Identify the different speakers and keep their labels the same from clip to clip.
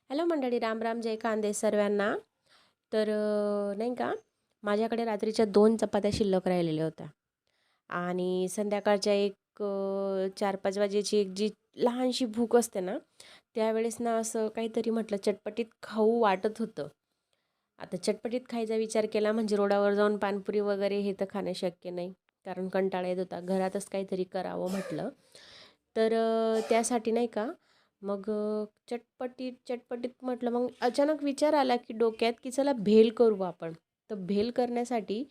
Speaker 1: Hello मंडळी, राम राम, जय खानदेश सर्वांना. तर नाही का, माझ्याकडे रात्रीच्या 2 चपात्या शिल्लक राहिलेल्या होत्या आणि संध्याकाळच्या एक 4-5 वाजेची एक जी लहानशी भूक असते ना, त्यावेळेस ना असं काहीतरी म्हटलं चटपटीत खाऊ वाटत होतं. आता चटपटीत खायचा विचार केला म्हणजे रोडावर जाऊन पानपुरी वगैरे हे तर खाणं शक्य नाही, कारण कंटाळा येत होता. घरातच काहीतरी करावं म्हटलं. तर त्यासाठी नाही का, मग चटपटीत चटपटीत म्हटलं, मग अचानक विचार आला की डोक्यात की चला भेल करू आपण. तर भेल करण्यासाठी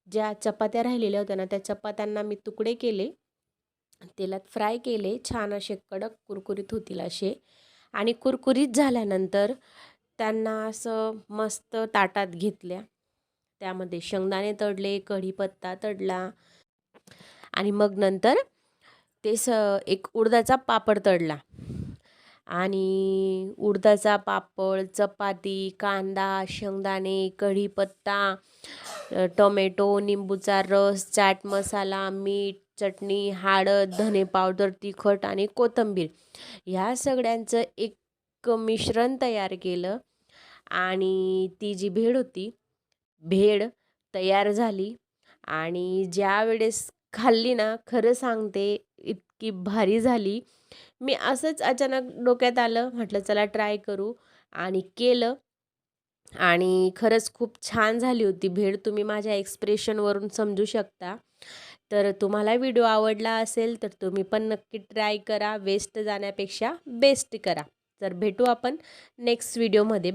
Speaker 1: ज्या चपात्या राहिलेल्या होत्या ना, त्या चपात्यांना मी तुकडे केले, तेलात फ्राय केले, छान असे कडक कुरकुरीत होतील असे. आणि कुरकुरीत झाल्यानंतर त्यांना असं मस्त ताटात घेतल्या. त्यामध्ये शेंगदाणे तळले, कढीपत्ता तळला आणि मग नंतर एक उडदाचा पापड तळला आणि उडदाचा पापड, चपाती, कांदा, शेंगदाणे, कढीपत्ता, टोमॅटो, निंबूचा रस, चाट मसाला, मीठ, चटणी, हळद, धने पावडर, तिखट आणि कोथिंबीर ह्या सगळ्यांचं एक मिश्रण तयार केलं आणि ती जी भेळ होती, भेळ तयार झाली. आणि ज्यावेळेस खाल्ली ना, खरं सांगते इतकी भारी झाली. मी असंच अचानक डोक्यात आलं, म्हटलं चला ट्राय करू आणि केलं. आणि खरंच खूप छान झाली होती भेळ. तुम्ही माझ्या एक्सप्रेशनवरून समजू शकता. तर तुम्हाला व्हिडिओ आवडला असेल तर तुम्ही पण नक्की ट्राय करा. वेस्ट जाण्यापेक्षा बेस्ट करा. तर भेटू आपण नेक्स्ट व्हिडिओमध्ये.